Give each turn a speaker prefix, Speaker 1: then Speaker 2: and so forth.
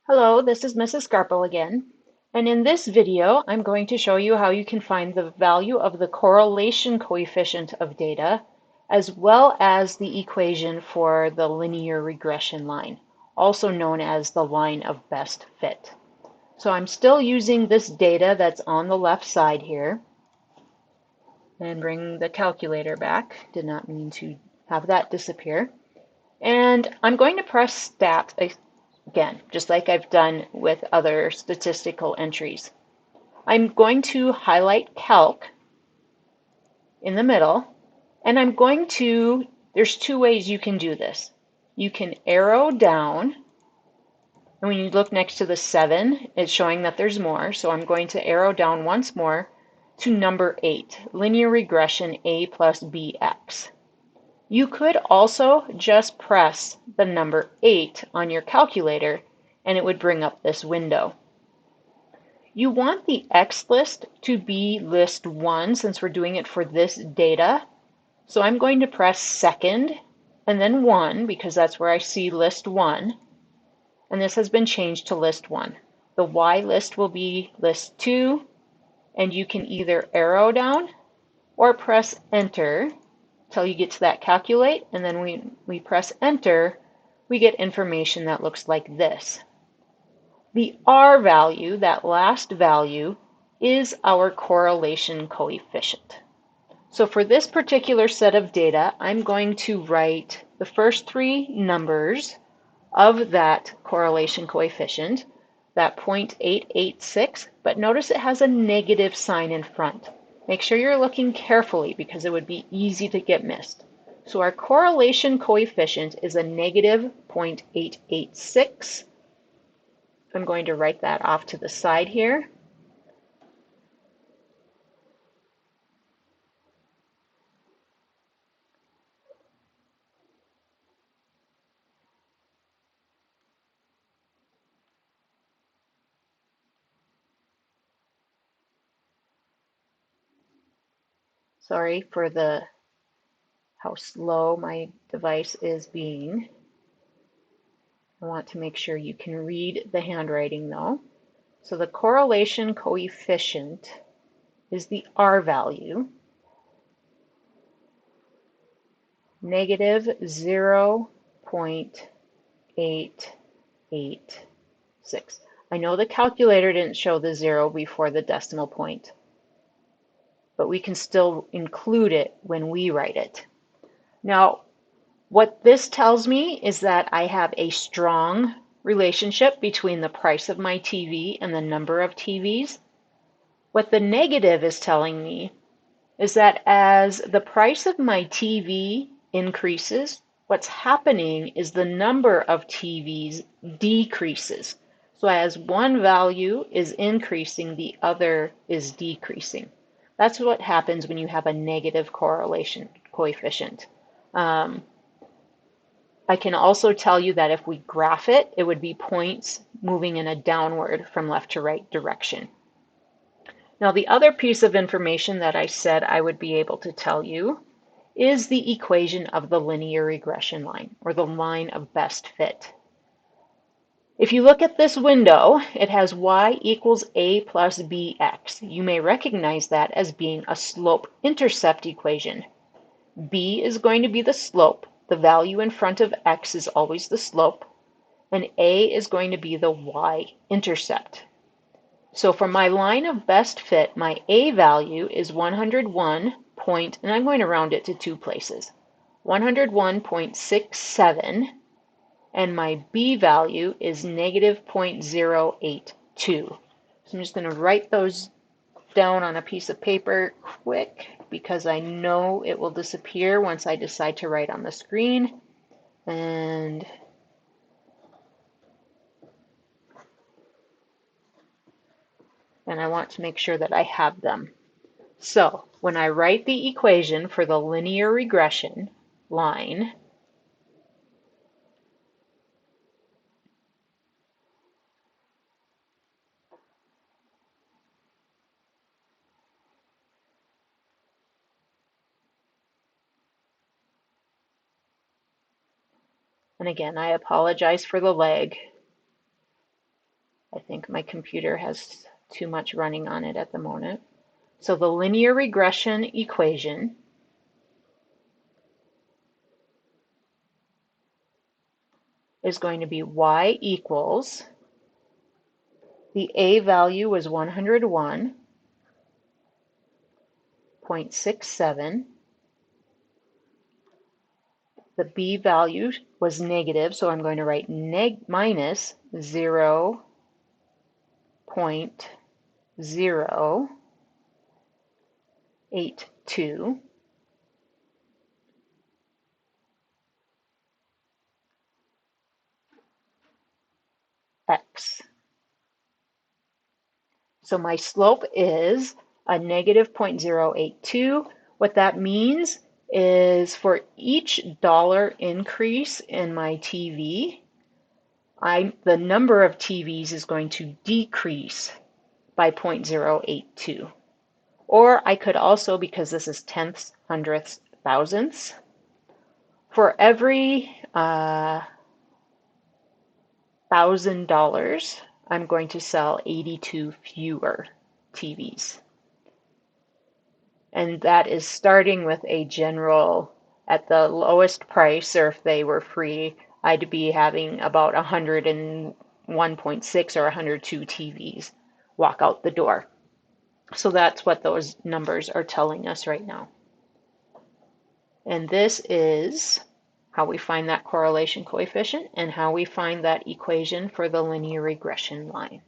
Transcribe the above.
Speaker 1: Hello, this is Mrs. Garple again, and in this video I'm going to show you how you can find the value of the correlation coefficient of data as well as the equation for the linear regression line, also known as the line of best fit. So I'm still using this data that's on the left side here, and bring the calculator back. Did not mean to have that disappear. And I'm going to press stat again, just like I've done with other statistical entries. I'm going to highlight calc in the middle, and there's two ways you can do this. You can arrow down, and when you look next to the 7, it's showing that there's more, so I'm going to arrow down once more to number 8, linear regression a plus bx. You could also just press the number 8 on your calculator and it would bring up this window. You want the X list to be list 1 since we're doing it for this data. So I'm going to press second and then 1 because that's where I see list 1. And this has been changed to list 1. The Y list will be list 2, and you can either arrow down or press enter till you get to that calculate, and then we press enter, we get information that looks like this. The R value, that last value, is our correlation coefficient. So for this particular set of data, I'm going to write the first 3 numbers of that correlation coefficient, that 0.886, but notice it has a negative sign in front. Make sure you're looking carefully because it would be easy to get missed. So our correlation coefficient is a negative 0.886. I'm going to write that off to the side here. Sorry for how slow my device is being. I want to make sure you can read the handwriting though. So the correlation coefficient is the R value, negative 0.886. I know the calculator didn't show the 0 before the decimal point, but we can still include it when we write it. Now, what this tells me is that I have a strong relationship between the price of my TV and the number of TVs. What the negative is telling me is that as the price of my TV increases, what's happening is the number of TVs decreases. So as one value is increasing, the other is decreasing. That's what happens when you have a negative correlation coefficient. I can also tell you that if we graph it, it would be points moving in a downward from left to right direction. Now, the other piece of information that I said I would be able to tell you is the equation of the linear regression line, or the line of best fit. If you look at this window, it has y equals a plus bx. You may recognize that as being a slope-intercept equation. B is going to be the slope. The value in front of x is always the slope. And A is going to be the y-intercept. So for my line of best fit, my A value is 101 point, and I'm going to round it to 2 places, 101.67, and my B value is negative 0.082. So I'm just going to write those down on a piece of paper quick because I know it will disappear once I decide to write on the screen. And I want to make sure that I have them. So when I write the equation for the linear regression line, and again, I apologize for the lag. I think my computer has too much running on it at the moment. So the linear regression equation is going to be y equals, the a value was 101.67. The b value was negative, so I'm going to write minus 0.082 x. So my slope is a negative 0.082. What that means is for each dollar increase in my TV, the number of TVs is going to decrease by 0.082. Or I could also, because this is tenths, hundredths, thousandths, for every $1,000, I'm going to sell 82 fewer TVs. And that is starting with a general, at the lowest price, or if they were free, I'd be having about 101.6 or 102 TVs walk out the door. So that's what those numbers are telling us right now. And this is how we find that correlation coefficient and how we find that equation for the linear regression line.